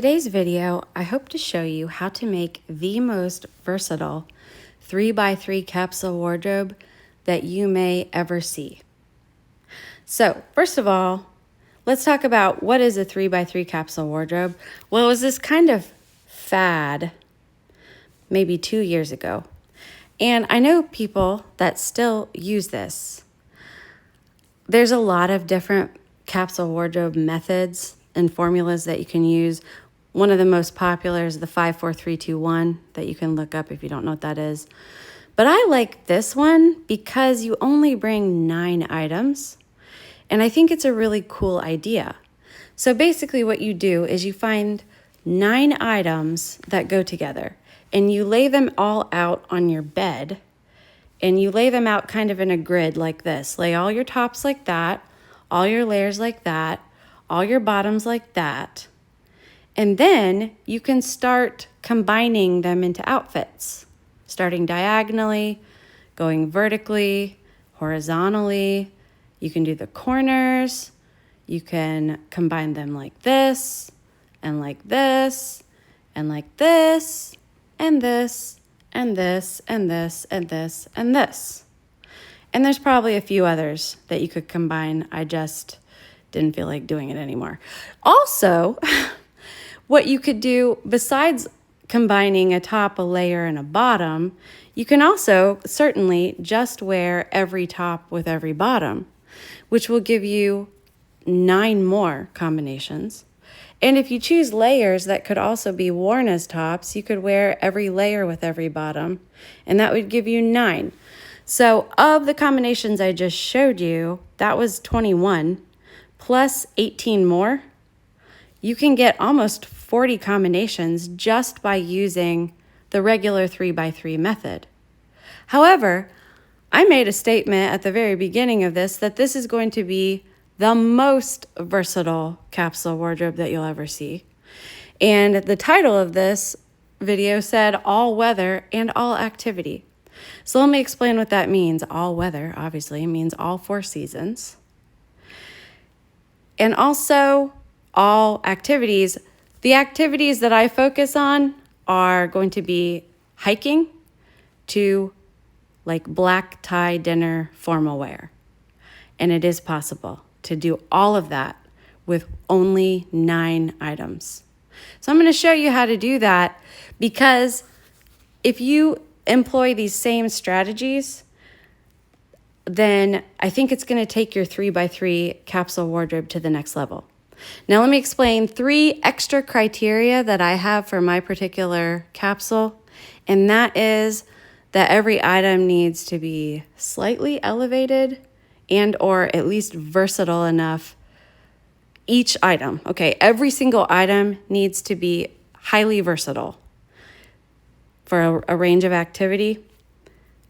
Today's video, I hope to show you how to make the most versatile 3x3 capsule wardrobe that you may ever see. So, first of all, let's talk about what is a 3x3 capsule wardrobe. Well, it was this kind of fad maybe 2 years ago. And I know people that still use this. There's a lot of different capsule wardrobe methods and formulas that you can use. One of the most popular is the 5, 4, 3, 2, 1 that you can look up if you don't know what that is. But I like this one because you only bring 9 items. And I think it's a really cool idea. So basically what you do is you find 9 items that go together and you lay them all out on your bed, and you lay them out kind of in a grid like this. Lay all your tops like that, all your layers like that, all your bottoms like that. And then you can start combining them into outfits, starting diagonally, going vertically, horizontally. You can do the corners. You can combine them like this, and like this, and like this, and this, and this, and this, and this, and this. And there's probably a few others that you could combine. I just didn't feel like doing it anymore. Also, what you could do besides combining a top, a layer, and a bottom, you can also certainly just wear every top with every bottom, which will give you 9 more combinations. And if you choose layers that could also be worn as tops, you could wear every layer with every bottom, and that would give you 9. So of the combinations I just showed you, that was 21, plus 18 more. You can get almost 40 combinations just by using the regular 3x3 method. However, I made a statement at the very beginning of this that this is going to be the most versatile capsule wardrobe that you'll ever see. And the title of this video said all weather and all activity. So let me explain what that means. All weather, obviously, means all 4 seasons. And also all activities. The activities that I focus on are going to be hiking to like black tie dinner formal wear. And it is possible to do all of that with only 9 items. So I'm going to show you how to do that, because if you employ these same strategies, then I think it's going to take your 3x3 capsule wardrobe to the next level. Now let me explain 3 extra criteria that I have for my particular capsule, and that is that every item needs to be slightly elevated and or at least versatile enough. Each item, okay, every single item needs to be highly versatile for a range of activity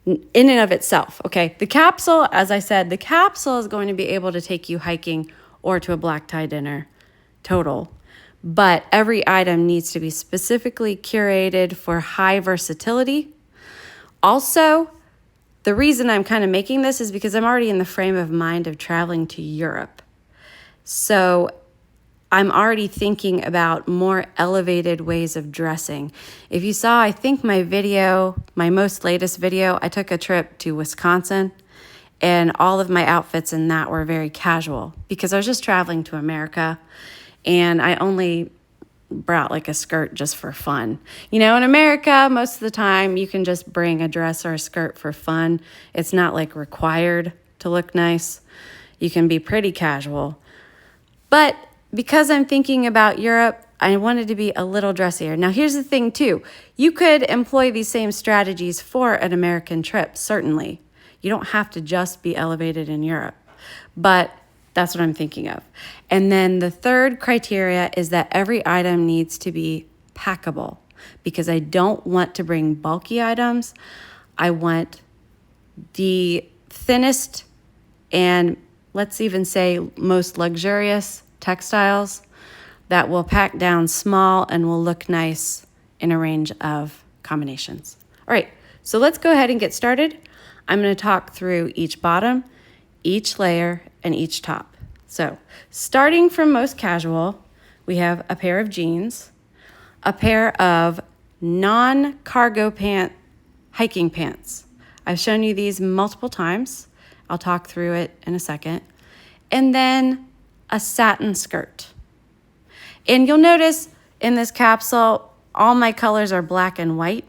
in and of itself, okay? The capsule, as I said, the capsule is going to be able to take you hiking or to a black tie dinner total. But every item needs to be specifically curated for high versatility. Also, the reason I'm kind of making this is because I'm already in the frame of mind of traveling to Europe. So I'm already thinking about more elevated ways of dressing. If you saw, I think my most latest video, I took a trip to Wisconsin, and all of my outfits in that were very casual because I was just traveling to America, and I only brought like a skirt just for fun. You know, in America, most of the time you can just bring a dress or a skirt for fun. It's not like required to look nice. You can be pretty casual. But because I'm thinking about Europe, I wanted to be a little dressier. Now, here's the thing too. You could employ these same strategies for an American trip, certainly. You don't have to just be elevated in Europe, but that's what I'm thinking of. And then the third criteria is that every item needs to be packable, because I don't want to bring bulky items. I want the thinnest and let's even say most luxurious textiles that will pack down small and will look nice in a range of combinations. All right, so let's go ahead and get started. I'm going to talk through each bottom, each layer, and each top. So starting from most casual, we have a pair of jeans. a pair of non-cargo hiking pants. I've shown you these multiple times. I'll talk through it in a second. And then a satin skirt. And you'll notice in this capsule, all my colors are black and white.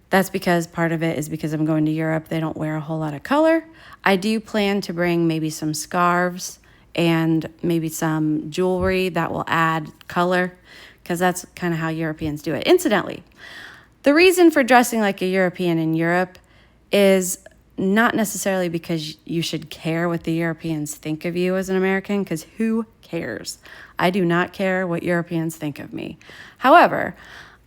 That's because part of it is because I'm going to Europe. They don't wear a whole lot of color. I do plan to bring maybe some scarves and maybe some jewelry that will add color, because that's kind of how Europeans do it. Incidentally, the reason for dressing like a European in Europe is not necessarily because you should care what the Europeans think of you as an American, because who cares? I do not care what Europeans think of me. However,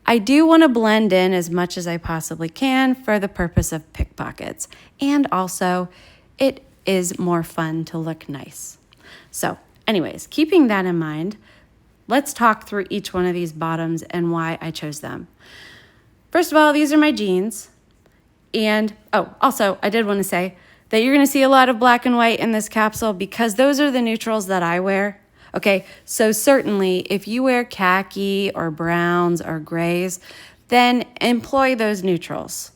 I do want to blend in as much as I possibly can for the purpose of pickpockets. And also, it is more fun to look nice. So anyways, keeping that in mind, let's talk through each one of these bottoms and why I chose them. First of all, these are my jeans. And also, I did want to say that you're going to see a lot of black and white in this capsule because those are the neutrals that I wear. Okay, so certainly if you wear khaki or browns or grays, then employ those neutrals.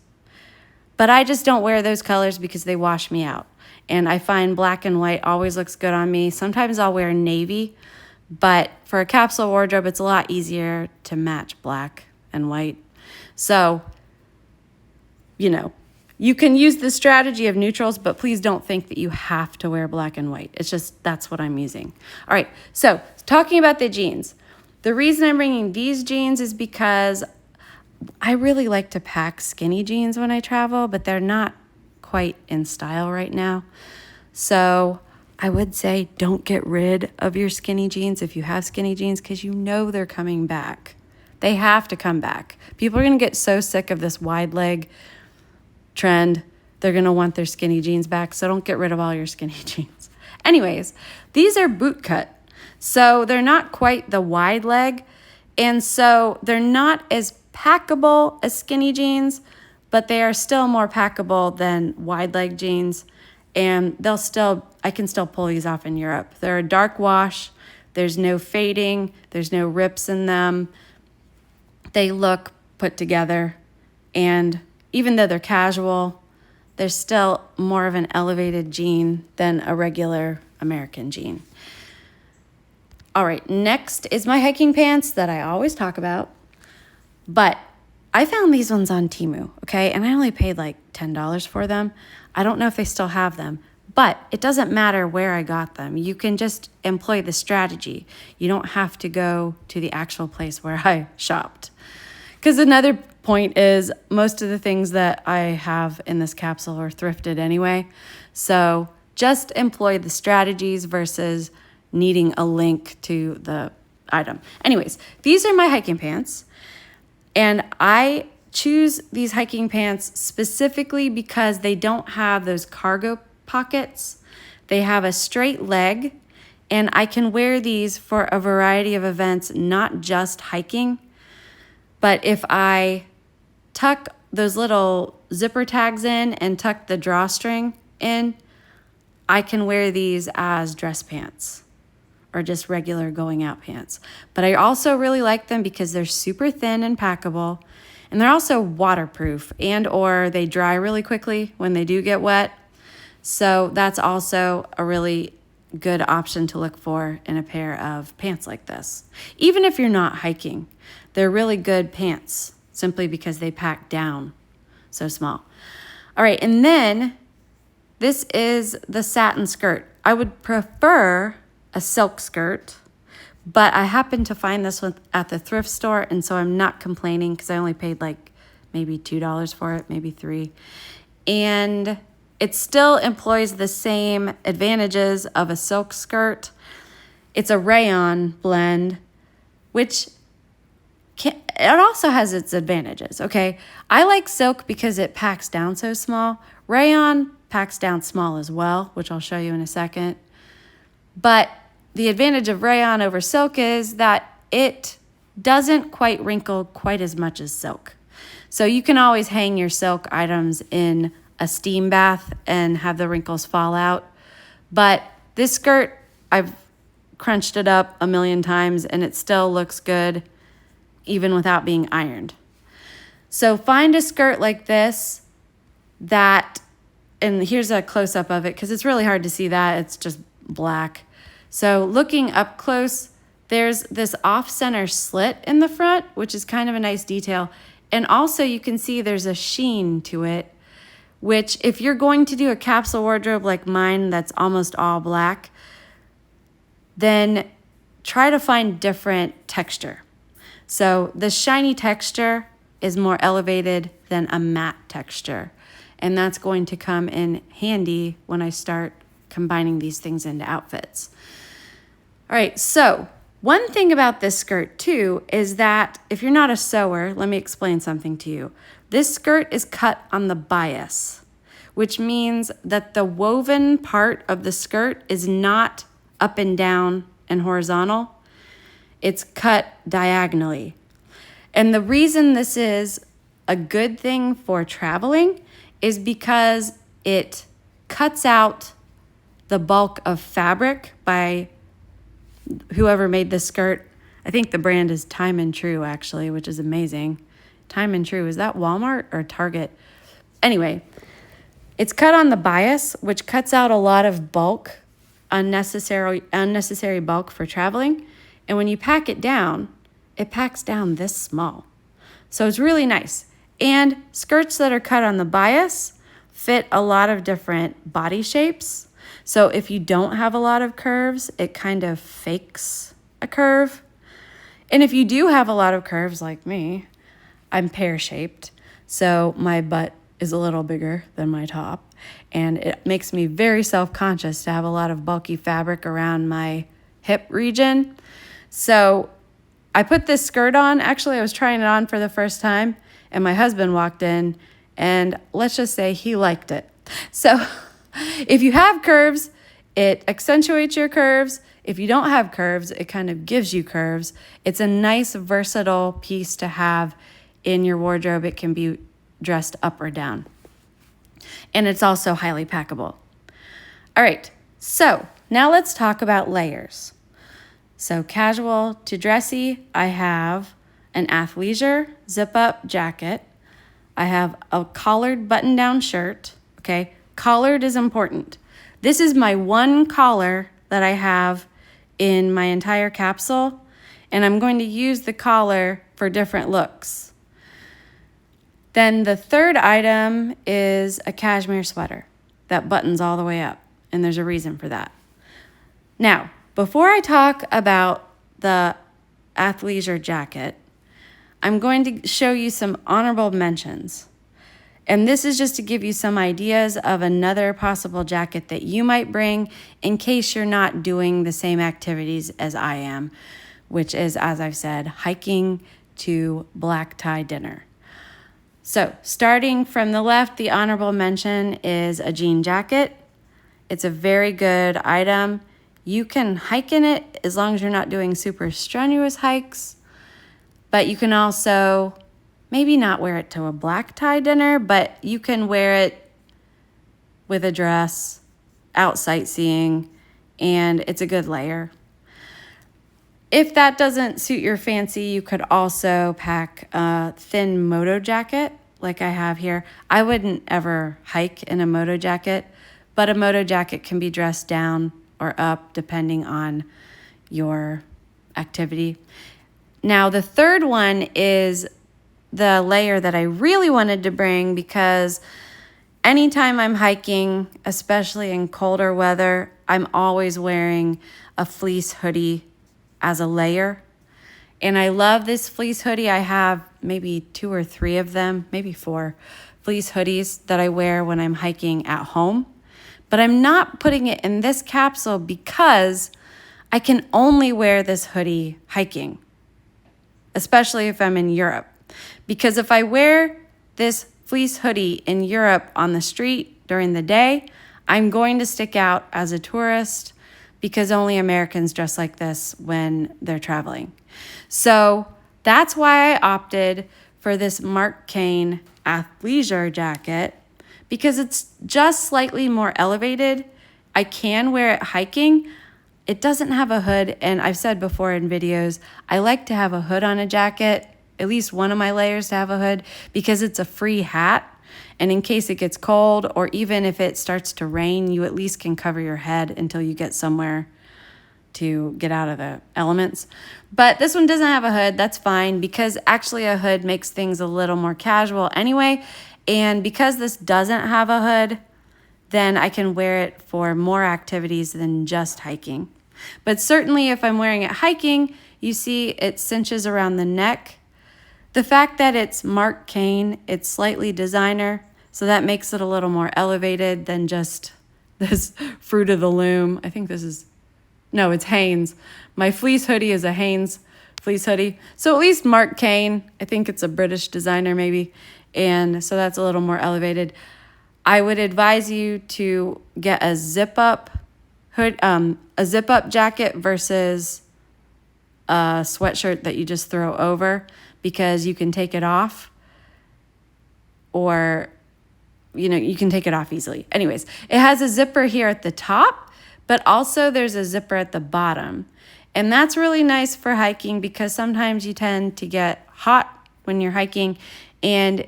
But I just don't wear those colors because they wash me out. And I find black and white always looks good on me. Sometimes I'll wear navy, but for a capsule wardrobe, it's a lot easier to match black and white. So, you can use the strategy of neutrals, but please don't think that you have to wear black and white. It's just, that's what I'm using. All right, so talking about the jeans. The reason I'm bringing these jeans is because I really like to pack skinny jeans when I travel, but they're not quite in style right now. So I would say don't get rid of your skinny jeans if you have skinny jeans, because they're coming back. They have to come back. People are going to get so sick of this wide leg trend. They're going to want their skinny jeans back, so don't get rid of all your skinny jeans. Anyways, these are Bootcut. So they're not quite the wide leg, and so they're not as packable as skinny jeans, but they are still more packable than wide leg jeans, and I can still pull these off in Europe. They're a dark wash. There's no fading. There's no rips in them. They look put together, and even though they're casual, they're still more of an elevated jean than a regular American jean. All right, next is my hiking pants that I always talk about, but I found these ones on Temu, okay? And I only paid like $10 for them. I don't know if they still have them, but it doesn't matter where I got them. You can just employ the strategy. You don't have to go to the actual place where I shopped. Because another point is most of the things that I have in this capsule are thrifted anyway. So just employ the strategies versus needing a link to the item. Anyways, these are my hiking pants. And I choose these hiking pants specifically because they don't have those cargo pockets. They have a straight leg, and I can wear these for a variety of events, not just hiking. But if I tuck those little zipper tags in and tuck the drawstring in, I can wear these as dress pants or just regular going out pants. But I also really like them because they're super thin and packable, and they're also waterproof or they dry really quickly when they do get wet. So that's also a really good option to look for in a pair of pants like this. Even if you're not hiking, they're really good pants simply because they pack down so small. All right, and then this is the satin skirt. I would prefer a silk skirt, but I happened to find this one at the thrift store, and so I'm not complaining because I only paid like maybe $2 for it, maybe $3. And it still employs the same advantages of a silk skirt. It's a rayon blend, which it also has its advantages, okay? I like silk because it packs down so small. Rayon packs down small as well, which I'll show you in a second. But the advantage of rayon over silk is that it doesn't quite wrinkle quite as much as silk. So you can always hang your silk items in a steam bath and have the wrinkles fall out. But this skirt, I've crunched it up a million times and it still looks good even without being ironed. So find a skirt like this that, and here's a close-up of it because it's really hard to see that, it's just black. So looking up close, there's this off-center slit in the front, which is kind of a nice detail. And also you can see there's a sheen to it, which if you're going to do a capsule wardrobe like mine that's almost all black, then try to find different texture. So the shiny texture is more elevated than a matte texture. And that's going to come in handy when I start combining these things into outfits. All right, so one thing about this skirt too is that if you're not a sewer, let me explain something to you. This skirt is cut on the bias, which means that the woven part of the skirt is not up and down and horizontal. It's cut diagonally. And the reason this is a good thing for traveling is because it cuts out the bulk of fabric by whoever made this skirt. I think the brand is Time and True, actually, which is amazing. Time and True, is that Walmart or Target? Anyway, it's cut on the bias, which cuts out a lot of bulk, unnecessary bulk for traveling. And when you pack it down, it packs down this small. So it's really nice. And skirts that are cut on the bias fit a lot of different body shapes. So if you don't have a lot of curves, it kind of fakes a curve. And if you do have a lot of curves like me, I'm pear-shaped. So my butt is a little bigger than my top. And it makes me very self-conscious to have a lot of bulky fabric around my hip region. So I put this skirt on. Actually, I was trying it on for the first time, and my husband walked in, and let's just say he liked it. So if you have curves, it accentuates your curves. If you don't have curves, it kind of gives you curves. It's a nice, versatile piece to have in your wardrobe. It can be dressed up or down. And it's also highly packable. All right, so now let's talk about layers. So casual to dressy, I have an athleisure zip-up jacket. I have a collared button-down shirt, okay? Collared is important. This is my one collar that I have in my entire capsule, and I'm going to use the collar for different looks. Then the third item is a cashmere sweater that buttons all the way up, and there's a reason for that. Now, before I talk about the athleisure jacket, I'm going to show you some honorable mentions. And this is just to give you some ideas of another possible jacket that you might bring in case you're not doing the same activities as I am, which is, as I've said, hiking to black tie dinner. So starting from the left, the honorable mention is a jean jacket. It's a very good item. You can hike in it as long as you're not doing super strenuous hikes, but you can also maybe not wear it to a black tie dinner, but you can wear it with a dress, out sightseeing, and it's a good layer. If that doesn't suit your fancy, you could also pack a thin moto jacket like I have here. I wouldn't ever hike in a moto jacket, but a moto jacket can be dressed down or up depending on your activity. Now, the third one is the layer that I really wanted to bring because anytime I'm hiking, especially in colder weather, I'm always wearing a fleece hoodie as a layer. And I love this fleece hoodie. I have maybe 2 or 3 of them, maybe 4 fleece hoodies that I wear when I'm hiking at home. But I'm not putting it in this capsule because I can only wear this hoodie hiking, especially if I'm in Europe. Because if I wear this fleece hoodie in Europe on the street during the day, I'm going to stick out as a tourist because only Americans dress like this when they're traveling. So that's why I opted for this Mark Kane athleisure jacket because it's just slightly more elevated. I can wear it hiking. It doesn't have a hood, and I've said before in videos, I like to have a hood on a jacket at least one of my layers to have a hood because it's a free hat. And in case it gets cold, or even if it starts to rain, you at least can cover your head until you get somewhere to get out of the elements. But this one doesn't have a hood. That's fine, because actually a hood makes things a little more casual anyway. And because this doesn't have a hood, then I can wear it for more activities than just hiking. But certainly if I'm wearing it hiking, you see it cinches around the neck. The fact that it's Mark Kane, it's slightly designer, so that makes it a little more elevated than just this Fruit of the Loom. I think this is, no, it's Hanes. My fleece hoodie is a Hanes fleece hoodie. So at least Mark Kane, I think it's a British designer maybe, and so that's a little more elevated. I would advise you to get a zip-up hood, a zip-up jacket versus a sweatshirt that you just throw over, because you can take it off, or, you can take it off easily. Anyways, it has a zipper here at the top, but also there's a zipper at the bottom. And that's really nice for hiking, because sometimes you tend to get hot when you're hiking, and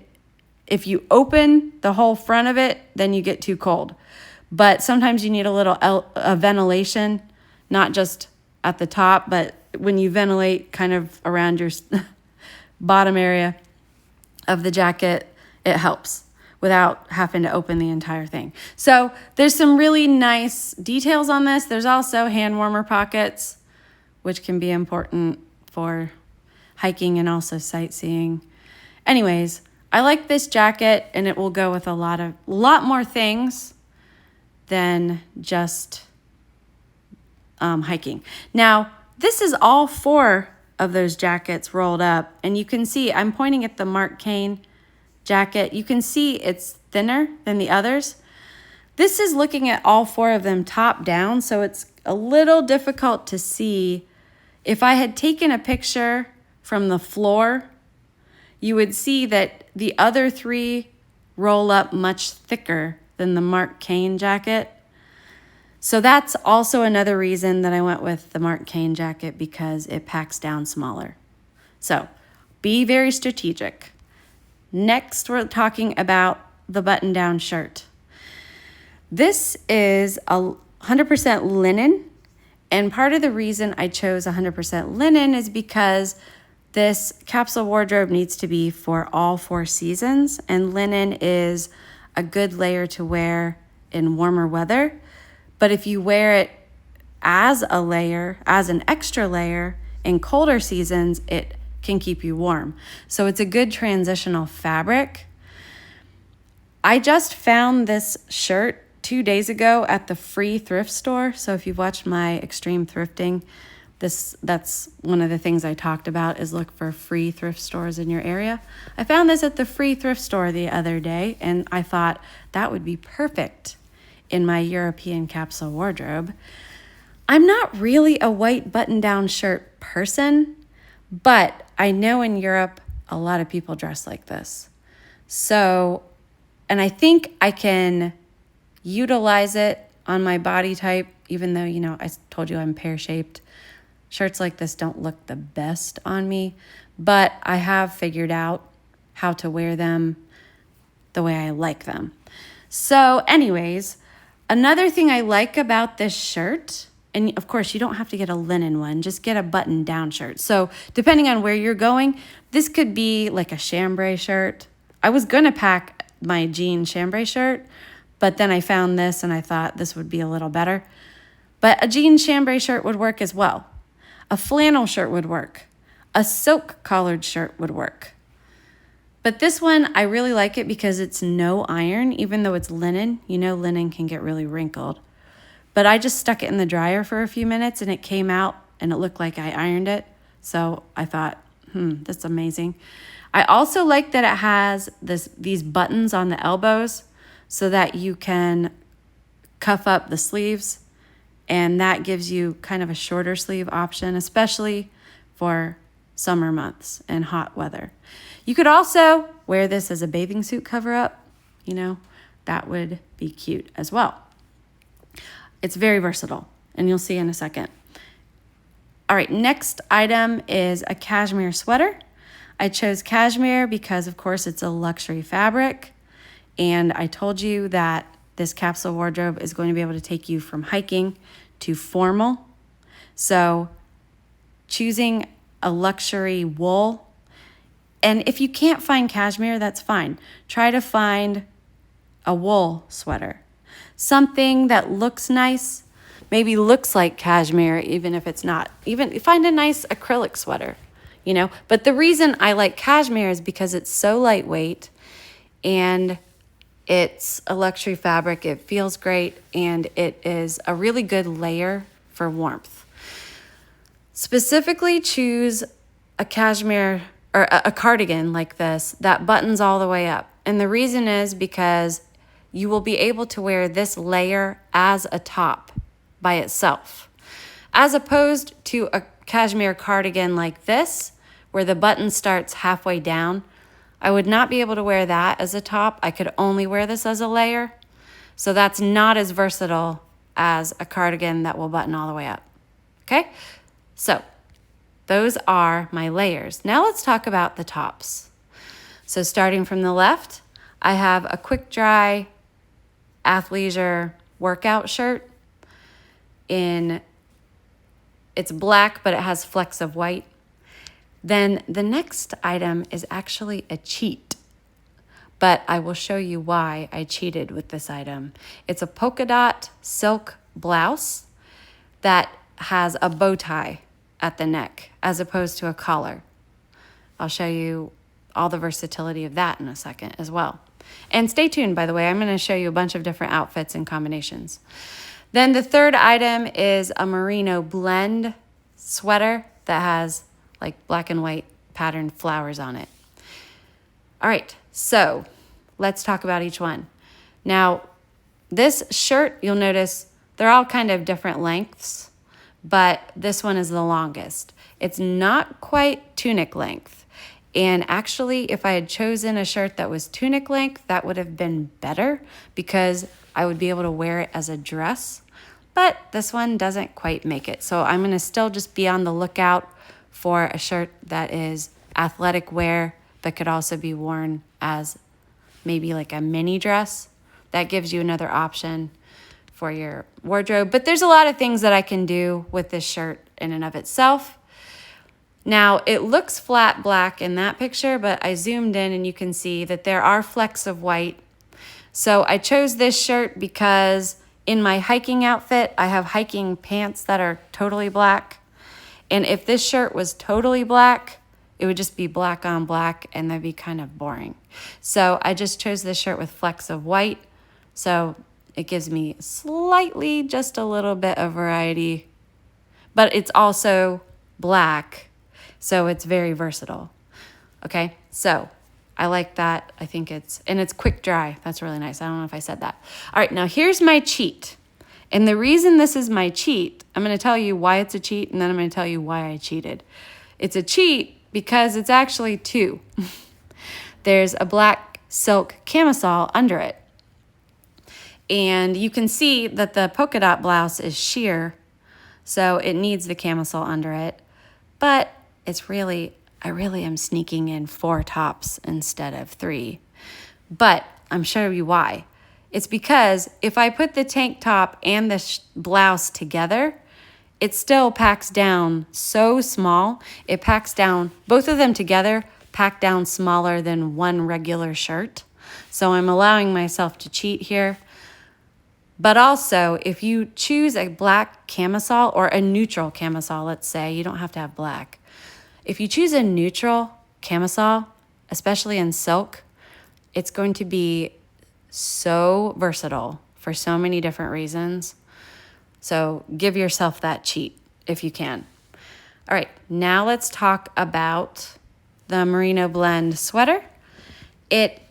if you open the whole front of it, then you get too cold. But sometimes you need a little ventilation, not just at the top, but when you ventilate kind of around your bottom area of the jacket, it helps without having to open the entire thing. So there's some really nice details on this. There's also hand warmer pockets, which can be important for hiking and also sightseeing. Anyways, I like this jacket, and it will go with a lot more things than just hiking. Now, this is all 4 of those jackets rolled up, and you can see I'm pointing at the Mark Kane jacket. You can see it's thinner than the others. This is looking at all 4 of them top down, so it's a little difficult to see. If I had taken a picture from the floor, you would see that the other 3 roll up much thicker than the Mark Kane jacket. So that's also another reason that I went with the Mark Kane jacket, because it packs down smaller. So be very strategic. Next, we're talking about the button-down shirt. This is 100% linen, and part of the reason I chose 100% linen is because this capsule wardrobe needs to be for all 4 seasons, and linen is a good layer to wear in warmer weather. But if you wear it as a layer, as an extra layer in colder seasons, it can keep you warm. So it's a good transitional fabric. I just found this shirt 2 days ago at the free thrift store. So if you've watched my extreme thrifting, that's one of the things I talked about, is look for free thrift stores in your area. I found this at the free thrift store the other day, and I thought that would be perfect in my European capsule wardrobe. I'm not really a white button-down shirt person, but I know in Europe a lot of people dress like this. So, and I think I can utilize it on my body type, even though, I told you I'm pear-shaped. Shirts like this don't look the best on me, but I have figured out how to wear them the way I like them. So anyways, another thing I like about this shirt, and of course you don't have to get a linen one, just get a button-down shirt. So depending on where you're going, this could be like a chambray shirt. I was gonna pack my jean chambray shirt, but then I found this and I thought this would be a little better. But a jean chambray shirt would work as well. A flannel shirt would work. A silk collared shirt would work. But this one, I really like it because it's no iron, even though it's linen. Linen can get really wrinkled. But I just stuck it in the dryer for a few minutes and it came out and it looked like I ironed it. So I thought, that's amazing. I also like that it has these buttons on the elbows so that you can cuff up the sleeves, and that gives you kind of a shorter sleeve option, especially for summer months and hot weather. You could also wear this as a bathing suit cover-up. That would be cute as well. It's very versatile, and you'll see in a second. All right, next item is a cashmere sweater. I chose cashmere because, of course, it's a luxury fabric. And I told you that this capsule wardrobe is going to be able to take you from hiking to formal. So choosing a luxury wool, and if you can't find cashmere, that's fine. Try to find a wool sweater. Something that looks nice, maybe looks like cashmere, even if it's not. Even find a nice acrylic sweater, you know. But the reason I like cashmere is because it's so lightweight and it's a luxury fabric. It feels great and it is a really good layer for warmth. Specifically choose a cashmere or a cardigan like this that buttons all the way up. And the reason is because you will be able to wear this layer as a top by itself, as opposed to a cashmere cardigan like this, where the button starts halfway down. I would not be able to wear that as a top. I could only wear this as a layer. So that's not as versatile as a cardigan that will button all the way up. Okay? So those are my layers. Now let's talk about the tops. So starting from the left, I have a quick dry athleisure workout shirt it's black, but it has flecks of white. Then the next item is actually a cheat, but I will show you why I cheated with this item. It's a polka dot silk blouse that has a bow tie at the neck as opposed to a collar. I'll show you all the versatility of that in a second as well. And stay tuned, by the way, I'm going to show you a bunch of different outfits and combinations. Then the third item is a merino blend sweater that has like black and white patterned flowers on it. All right, so let's talk about each one. Now, this shirt, you'll notice they're all kind of different lengths, but this one is the longest. It's not quite tunic length. And actually, if I had chosen a shirt that was tunic length, that would have been better because I would be able to wear it as a dress. But this one doesn't quite make it. So I'm going to still just be on the lookout for a shirt that is athletic wear but could also be worn as maybe like a mini dress. That gives you another option for your wardrobe. But there's a lot of things that I can do with this shirt in and of itself. Now, it looks flat black in that picture, but I zoomed in and you can see that there are flecks of white. So I chose this shirt because in my hiking outfit, I have hiking pants that are totally black. And if this shirt was totally black, it would just be black on black and that'd be kind of boring. So I just chose this shirt with flecks of white. So it gives me slightly, just a little bit of variety, but it's also black. So it's very versatile. Okay, so I like that. I think it's quick dry. That's really nice. I don't know if I said that. All right, now here's my cheat. And the reason this is my cheat, I'm going to tell you why it's a cheat, and then I'm going to tell you why I cheated. It's a cheat because it's actually two. There's a black silk camisole under it. And you can see that the polka dot blouse is sheer, so it needs the camisole under it. But I really am sneaking in 4 tops instead of 3. But I'm showing you why. It's because if I put the tank top and the blouse together, it still packs down so small. It packs down, both of them together, pack down smaller than one regular shirt. So I'm allowing myself to cheat here. But also, if you choose a black camisole or a neutral camisole, let's say, you don't have to have black. If you choose a neutral camisole, especially in silk, it's going to be so versatile for so many different reasons. So give yourself that cheat if you can. All right, now let's talk about the merino blend sweater. It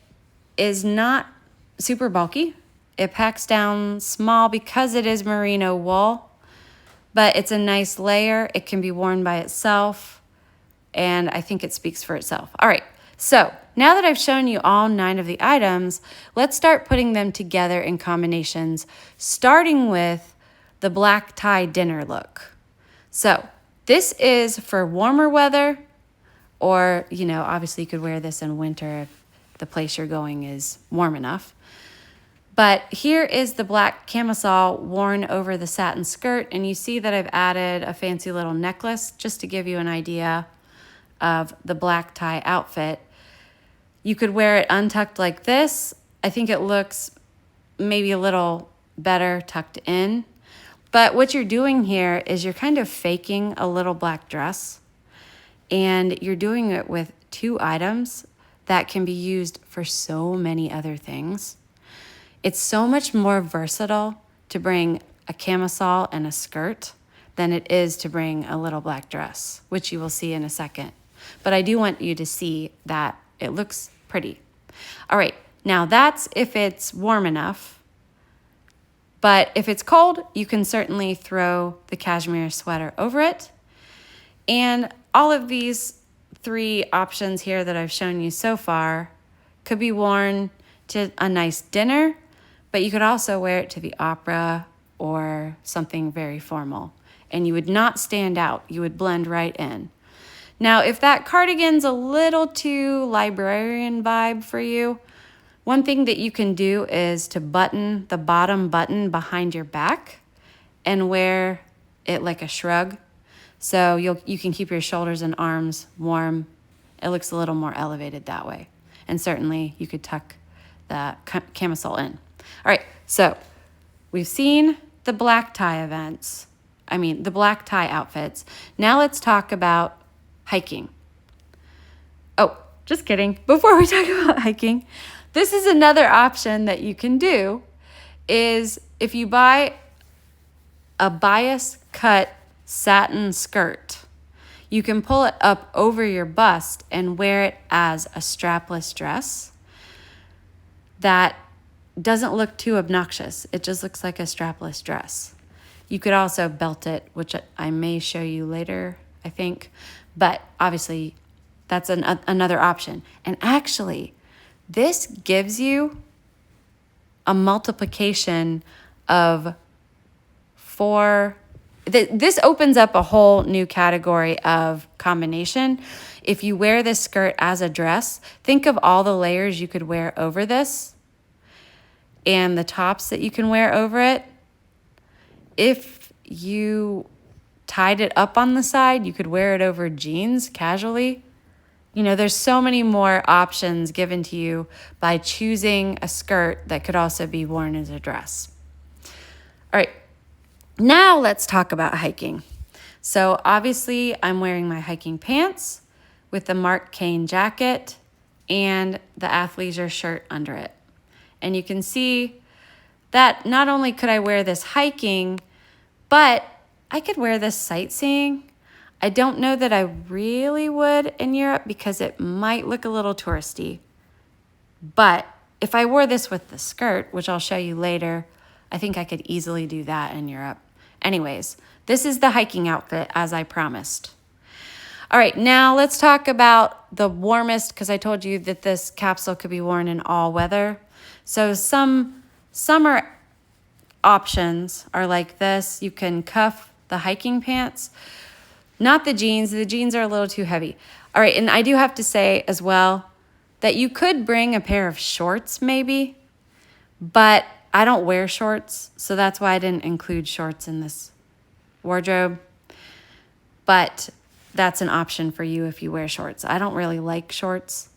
is not super bulky. It packs down small because it is merino wool, but it's a nice layer. It can be worn by itself. And I think it speaks for itself. All right, so now that I've shown you all 9 of the items, let's start putting them together in combinations, starting with the black tie dinner look. So this is for warmer weather, Or, you know, obviously you could wear this in winter if the place you're going is warm enough. But here is the black camisole worn over the satin skirt, and you see that I've added a fancy little necklace just to give you an idea of the black tie outfit. You could wear it untucked like this. I think it looks maybe a little better tucked in. But what you're doing here is you're kind of faking a little black dress, and you're doing it with 2 items that can be used for so many other things. It's so much more versatile to bring a camisole and a skirt than it is to bring a little black dress, which you will see in a second. But I do want you to see that it looks pretty. All right, now that's if it's warm enough. But if it's cold, you can certainly throw the cashmere sweater over it. And all of these 3 options here that I've shown you so far could be worn to a nice dinner, but you could also wear it to the opera or something very formal. And you would not stand out. You would blend right in. Now, if that cardigan's a little too librarian vibe for you, one thing that you can do is to button the bottom button behind your back and wear it like a shrug. So you can keep your shoulders and arms warm. It looks a little more elevated that way. And certainly you could tuck the camisole in. All right, so we've seen the black tie the black tie outfits. Now let's talk about hiking. Oh, just kidding. Before we talk about hiking, this is another option that you can do is if you buy a bias cut satin skirt, you can pull it up over your bust and wear it as a strapless dress that doesn't look too obnoxious. It just looks like a strapless dress. You could also belt it, which I may show you later, I think. But obviously, that's another option. And actually, this gives you a multiplication of 4. This opens up a whole new category of combination. If you wear this skirt as a dress, think of all the layers you could wear over this and the tops that you can wear over it. If you tied it up on the side, you could wear it over jeans casually. You know, there's so many more options given to you by choosing a skirt that could also be worn as a dress. All right, now let's talk about hiking. So obviously I'm wearing my hiking pants with the Mark Kane jacket and the athleisure shirt under it. And you can see that not only could I wear this hiking, but I could wear this sightseeing. I don't know that I really would in Europe because it might look a little touristy. But if I wore this with the skirt, which I'll show you later, I think I could easily do that in Europe. Anyways, this is the hiking outfit as I promised. All right, now let's talk about the warmest, because I told you that this capsule could be worn in all weather. So some summer options are like this. You can cuff the hiking pants, not the jeans. The jeans are a little too heavy. All right, and I do have to say as well that you could bring a pair of shorts maybe, but I don't wear shorts, so that's why I didn't include shorts in this wardrobe. But that's an option for you if you wear shorts. I don't really like shorts.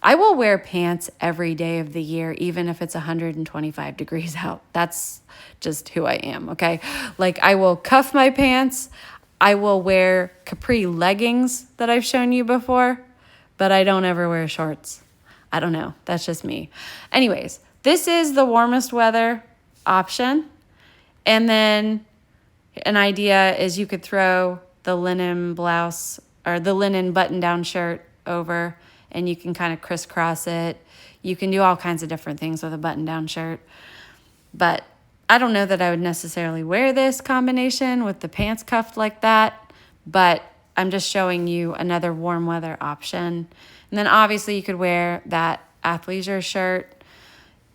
I will wear pants every day of the year, even if it's 125 degrees out. That's just who I am, okay? Like, I will cuff my pants. I will wear capri leggings that I've shown you before, but I don't ever wear shorts. I don't know. That's just me. Anyways, this is the warmest weather option. And then an idea is you could throw the linen blouse or the linen button-down shirt over, and you can kind of crisscross it. You can do all kinds of different things with a button-down shirt. But I don't know that I would necessarily wear this combination with the pants cuffed like that, but I'm just showing you another warm weather option. And then obviously you could wear that athleisure shirt.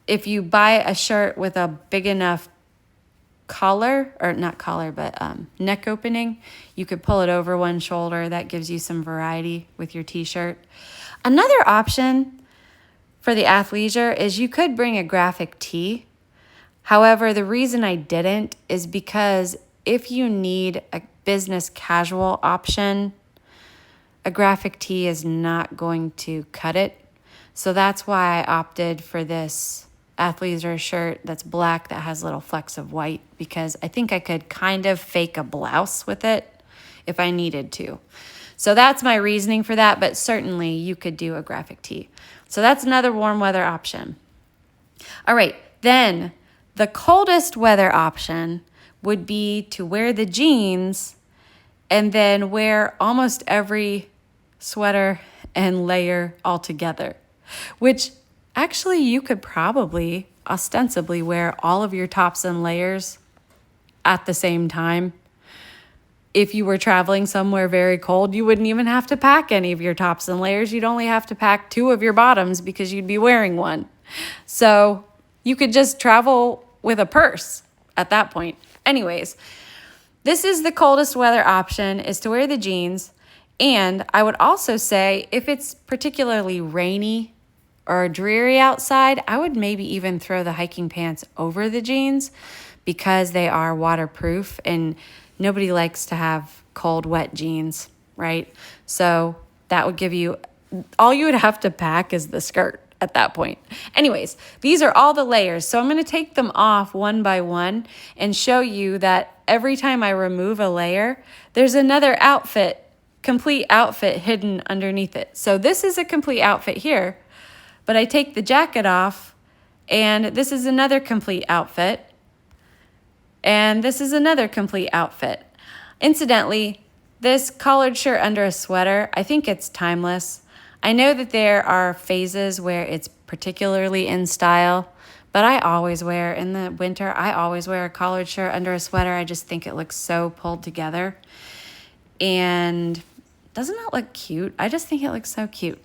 If you buy a shirt with a big enough collar, or not collar, but neck opening. You could pull it over one shoulder. That gives you some variety with your t-shirt. Another option for the athleisure is you could bring a graphic tee. However, the reason I didn't is because if you need a business casual option, a graphic tee is not going to cut it. So that's why I opted for this athleisure shirt that's black that has little flecks of white, because I think I could kind of fake a blouse with it if I needed to. So that's my reasoning for that, but certainly you could do a graphic tee. So that's another warm weather option. All right, then the coldest weather option would be to wear the jeans and then wear almost every sweater and layer all together, which actually you could probably ostensibly wear all of your tops and layers at the same time. If you were traveling somewhere very cold, you wouldn't even have to pack any of your tops and layers. You'd only have to pack 2 of your bottoms because you'd be wearing one. So you could just travel with a purse at that point. Anyways, this is the coldest weather option, is to wear the jeans. And I would also say if it's particularly rainy or dreary outside, I would maybe even throw the hiking pants over the jeans because they are waterproof and nobody likes to have cold, wet jeans, right? So that would give you, all you would have to pack is the skirt at that point. Anyways, these are all the layers. So I'm going to take them off one by one and show you that every time I remove a layer, there's another outfit, complete outfit hidden underneath it. So this is a complete outfit here, but I take the jacket off and this is another complete outfit. And this is another complete outfit. Incidentally, this collared shirt under a sweater, I think it's timeless. I know that there are phases where it's particularly in style, but I always wear, in the winter, I always wear a collared shirt under a sweater. I just think it looks so pulled together. And doesn't that look cute? I just think it looks so cute.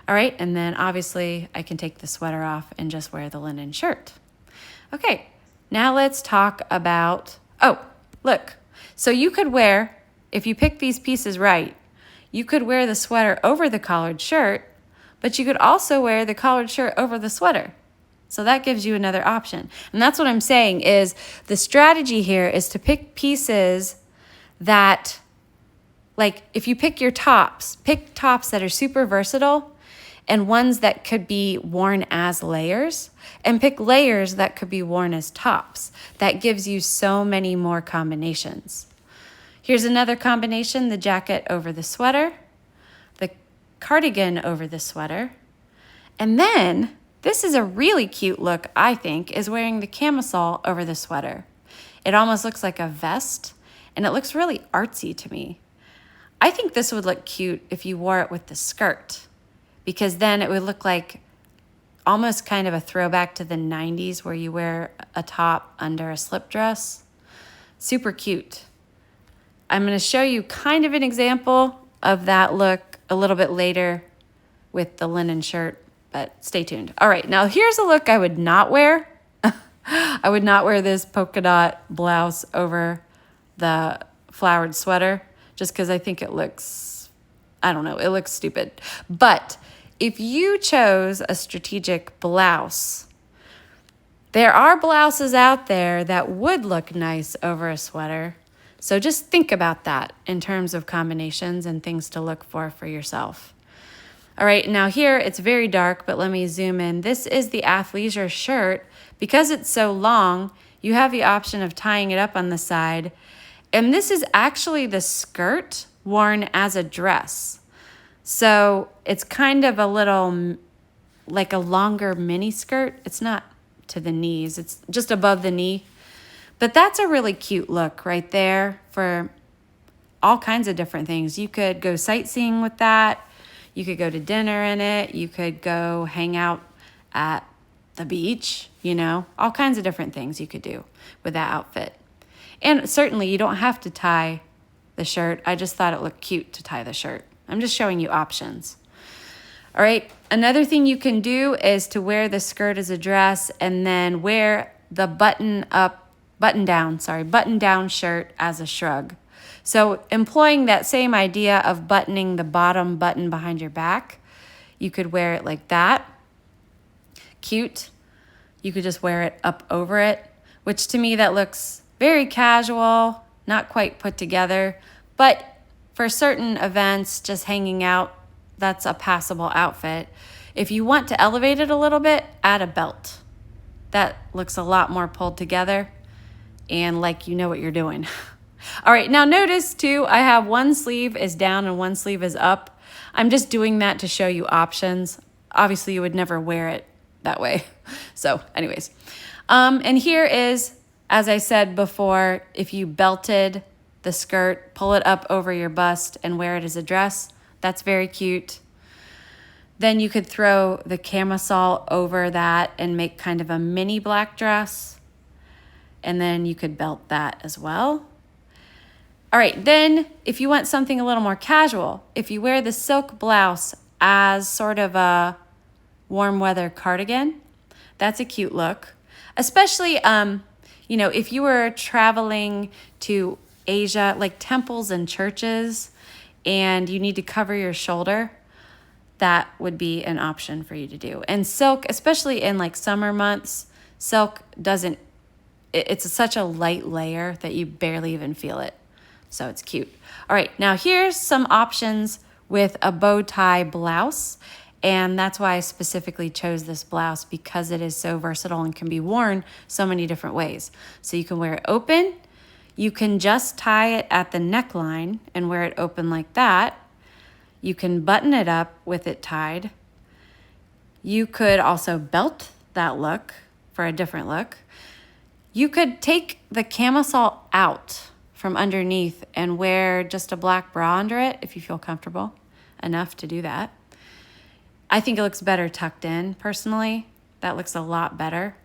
All right, and then obviously I can take the sweater off and just wear the linen shirt. Okay, now let's talk about, oh, look. So you could wear, if you pick these pieces right, you could wear the sweater over the collared shirt, but you could also wear the collared shirt over the sweater. So that gives you another option. And that's what I'm saying is the strategy here is to pick pieces that, like if you pick your tops, pick tops that are super versatile and ones that could be worn as layers, and pick layers that could be worn as tops. That gives you so many more combinations. Here's another combination: the jacket over the sweater, the cardigan over the sweater, and then this is a really cute look, I think, is wearing the camisole over the sweater. It almost looks like a vest, and it looks really artsy to me. I think this would look cute if you wore it with the skirt, because then it would look like almost kind of a throwback to the 90s where you wear a top under a slip dress. Super cute. I'm going to show you kind of an example of that look a little bit later with the linen shirt, but stay tuned. All right, now here's a look I would not wear. I would not wear this polka dot blouse over the flowered sweater just because I think it looks, I don't know, it looks stupid. But if you chose a strategic blouse, there are blouses out there that would look nice over a sweater. So just think about that in terms of combinations and things to look for yourself. All right, now here it's very dark, but let me zoom in. This is the athleisure shirt. Because it's so long, you have the option of tying it up on the side. And this is actually the skirt worn as a dress. So it's kind of a little, like a longer mini skirt. It's not to the knees, it's just above the knee. But that's a really cute look right there for all kinds of different things. You could go sightseeing with that. You could go to dinner in it. You could go hang out at the beach, you know, all kinds of different things you could do with that outfit. And certainly you don't have to tie the shirt. I just thought it looked cute to tie the shirt. I'm just showing you options. All right, another thing you can do is to wear the skirt as a dress and then wear the button up button down shirt as a shrug. So employing that same idea of buttoning the bottom button behind your back, you could wear it like that. Cute. You could just wear it up over it, which to me that looks very casual, not quite put together, but for certain events, just hanging out, that's a passable outfit. If you want to elevate it a little bit, add a belt. That looks a lot more pulled together and like you know what you're doing. All right, now notice too, I have one sleeve is down and one sleeve is up. I'm just doing that to show you options. Obviously, you would never wear it that way. So anyways, and here is, as I said before, if you belted the skirt, pull it up over your bust and wear it as a dress, that's very cute. Then you could throw the camisole over that and make kind of a mini black dress. And then you could belt that as well. All right, then if you want something a little more casual, if you wear the silk blouse as sort of a warm weather cardigan, that's a cute look. Especially, if you were traveling to Asia, like temples and churches, and you need to cover your shoulder, that would be an option for you to do. And silk, especially in like summer months, silk it's such a light layer that you barely even feel it. So it's cute. All right, now here's some options with a bow tie blouse. And that's why I specifically chose this blouse, because it is so versatile and can be worn so many different ways. So you can wear it open. You can just tie it at the neckline and wear it open like that. You can button it up with it tied. You could also belt that look for a different look. You could take the camisole out from underneath and wear just a black bra under it if you feel comfortable enough to do that. I think it looks better tucked in, personally. That looks a lot better.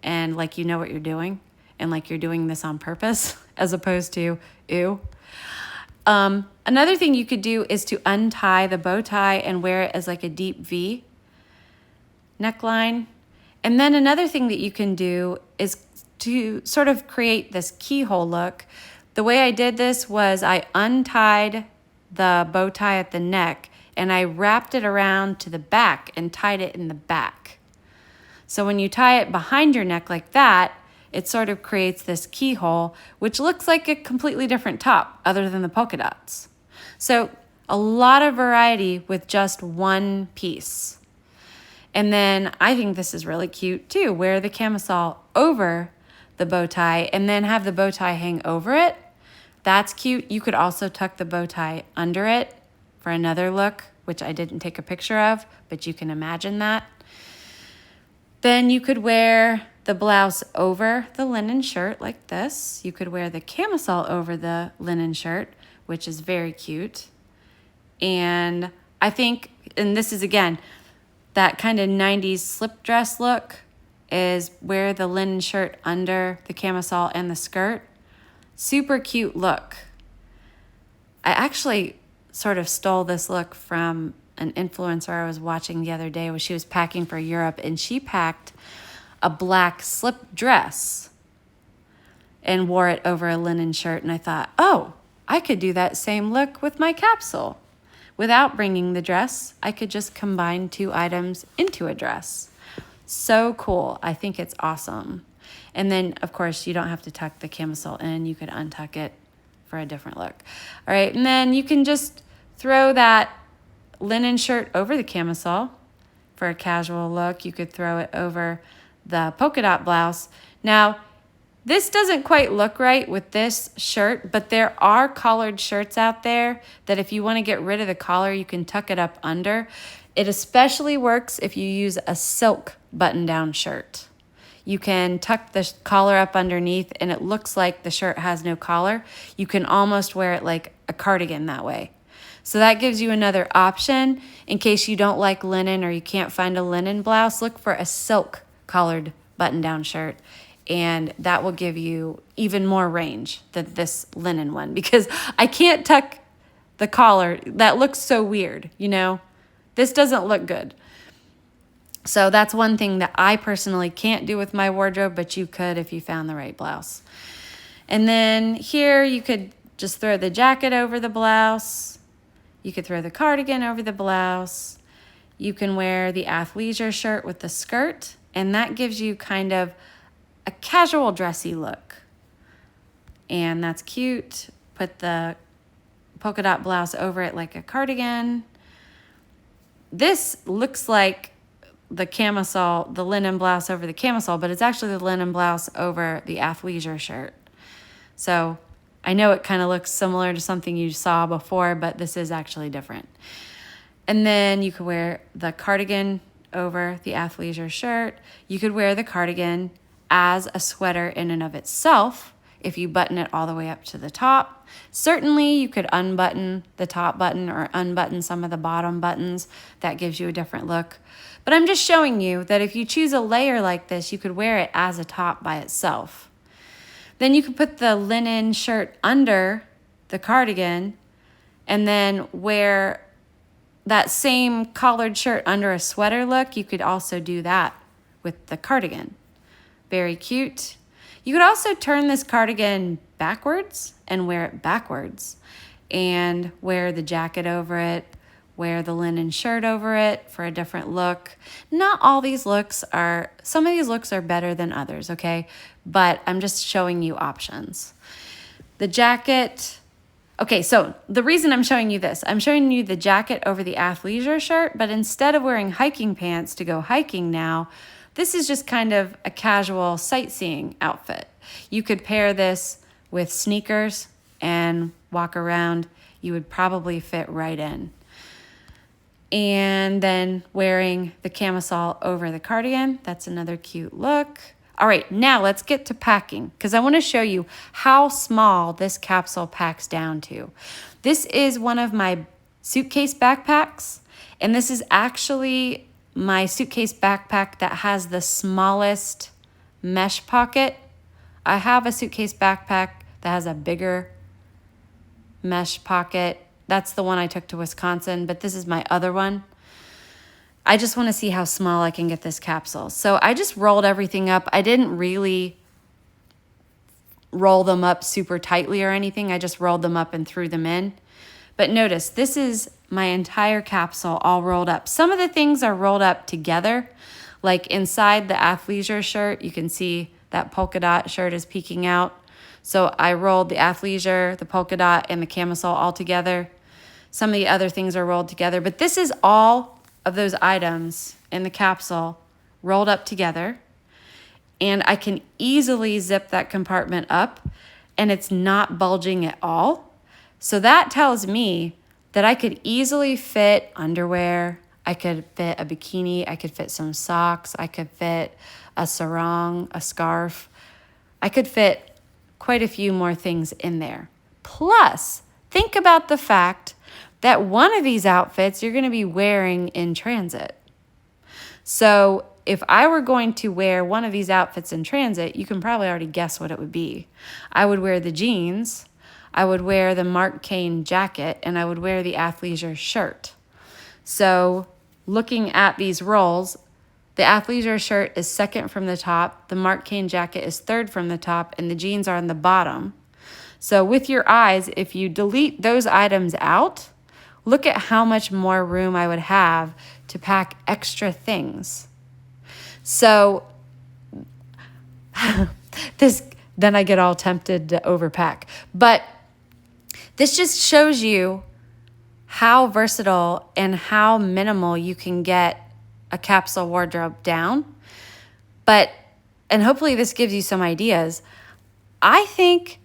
And like you know what you're doing, and like you're doing this on purpose, as opposed to, ew. Another thing you could do is to untie the bow tie and wear it as like a deep V neckline. And then another thing that you can do is to sort of create this keyhole look. The way I did this was I untied the bow tie at the neck and I wrapped it around to the back and tied it in the back. So when you tie it behind your neck like that, it sort of creates this keyhole, which looks like a completely different top other than the polka dots. So a lot of variety with just one piece. And then I think this is really cute too. Wear the camisole over the bow tie and then have the bow tie hang over it. That's cute. You could also tuck the bow tie under it for another look, which I didn't take a picture of, but you can imagine that. Then you could wear the blouse over the linen shirt like this. You could wear the camisole over the linen shirt, which is very cute. And I think, and this is again, that kind of 90s slip dress look, is wear the linen shirt under the camisole and the skirt. Super cute look. I actually sort of stole this look from an influencer I was watching the other day when she was packing for Europe, and she packed a black slip dress and wore it over a linen shirt. And I thought, oh, I could do that same look with my capsule. Without bringing the dress, I could just combine two items into a dress. So cool. I think it's awesome. And then, of course, you don't have to tuck the camisole in. You could untuck it for a different look. All right, and then you can just throw that linen shirt over the camisole for a casual look. You could throw it over the polka dot blouse. Now, this doesn't quite look right with this shirt, but there are collared shirts out there that if you want to get rid of the collar, you can tuck it up under. It especially works if you use a silk button-down shirt. You can tuck the collar up underneath and it looks like the shirt has no collar. You can almost wear it like a cardigan that way. So that gives you another option in case you don't like linen or you can't find a linen blouse. Look for a silk collared button-down shirt, and that will give you even more range than this linen one, because I can't tuck the collar. That looks so weird, you know? This doesn't look good. So that's one thing that I personally can't do with my wardrobe, but you could if you found the right blouse. And then here you could just throw the jacket over the blouse. You could throw the cardigan over the blouse. You can wear the athleisure shirt with the skirt, and that gives you kind of a casual dressy look. And that's cute. Put the polka dot blouse over it like a cardigan. This looks like the camisole, the linen blouse over the camisole, but it's actually the linen blouse over the athleisure shirt. So I know it kind of looks similar to something you saw before, but this is actually different. And then you could wear the cardigan over the athleisure shirt. You could wear the cardigan as a sweater in and of itself if you button it all the way up to the top. Certainly you could unbutton the top button or unbutton some of the bottom buttons. That gives you a different look. But I'm just showing you that if you choose a layer like this, you could wear it as a top by itself. Then you could put the linen shirt under the cardigan and then wear that same collared shirt under a sweater look. You could also do that with the cardigan. Very cute. You could also turn this cardigan backwards and wear it backwards and wear the jacket over it, wear the linen shirt over it for a different look. Not all these looks are, some of these looks are better than others, okay? But I'm just showing you options. The jacket, okay, so the reason I'm showing you this, I'm showing you the jacket over the athleisure shirt, but instead of wearing hiking pants to go hiking now, this is just kind of a casual sightseeing outfit. You could pair this with sneakers and walk around. You would probably fit right in. And then wearing the camisole over the cardigan, that's another cute look. All right, now let's get to packing because I want to show you how small this capsule packs down to. This is one of my suitcase backpacks, and this is actually my suitcase backpack that has the smallest mesh pocket. I have a suitcase backpack that has a bigger mesh pocket. That's the one I took to Wisconsin, but this is my other one. I just want to see how small I can get this capsule. So I just rolled everything up. I didn't really roll them up super tightly or anything. I just rolled them up and threw them in. But notice, this is my entire capsule all rolled up. Some of the things are rolled up together. Like inside the athleisure shirt, you can see that polka dot shirt is peeking out. So I rolled the athleisure, the polka dot, and the camisole all together. Some of the other things are rolled together, but this is all of those items in the capsule rolled up together. And I can easily zip that compartment up and it's not bulging at all. So that tells me that I could easily fit underwear. I could fit a bikini. I could fit some socks. I could fit a sarong, a scarf. I could fit quite a few more things in there. Plus, think about the fact that one of these outfits you're going to be wearing in transit. So if I were going to wear one of these outfits in transit, you can probably already guess what it would be. I would wear the jeans, I would wear the Mark Cain jacket, and I would wear the athleisure shirt. So looking at these rolls, the athleisure shirt is second from the top, the Mark Cain jacket is third from the top, and the jeans are on the bottom. So with your eyes, if you delete those items out, look at how much more room I would have to pack extra things. So then I get all tempted to overpack. But this just shows you how versatile and how minimal you can get a capsule wardrobe down. And hopefully this gives you some ideas. I think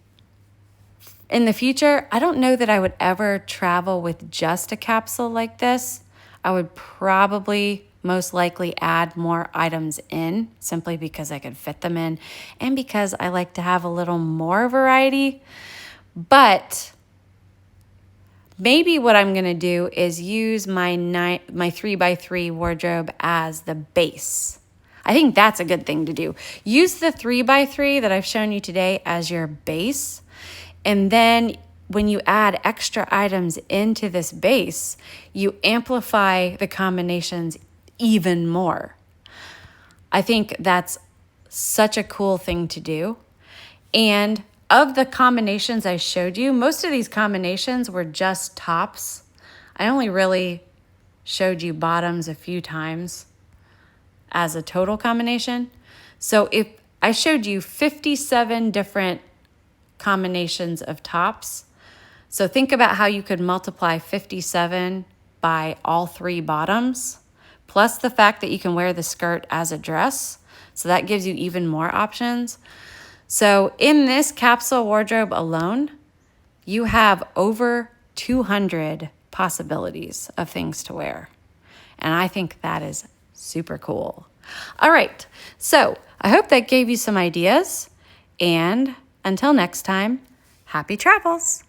in the future, I don't know that I would ever travel with just a capsule like this. I would probably most likely add more items in simply because I could fit them in and because I like to have a little more variety. But maybe what I'm going to do is use my 3x3 wardrobe as the base. I think that's a good thing to do. Use the 3x3 that I've shown you today as your base. And then when you add extra items into this base, you amplify the combinations even more. I think that's such a cool thing to do. And of the combinations I showed you, most of these combinations were just tops. I only really showed you bottoms a few times as a total combination. So if I showed you 57 different combinations of tops, so think about how you could multiply 57 by all 3 bottoms, plus the fact that you can wear the skirt as a dress. So that gives you even more options. So in this capsule wardrobe alone, you have over 200 possibilities of things to wear. And I think that is super cool. All right, so I hope that gave you some ideas. And until next time, happy travels.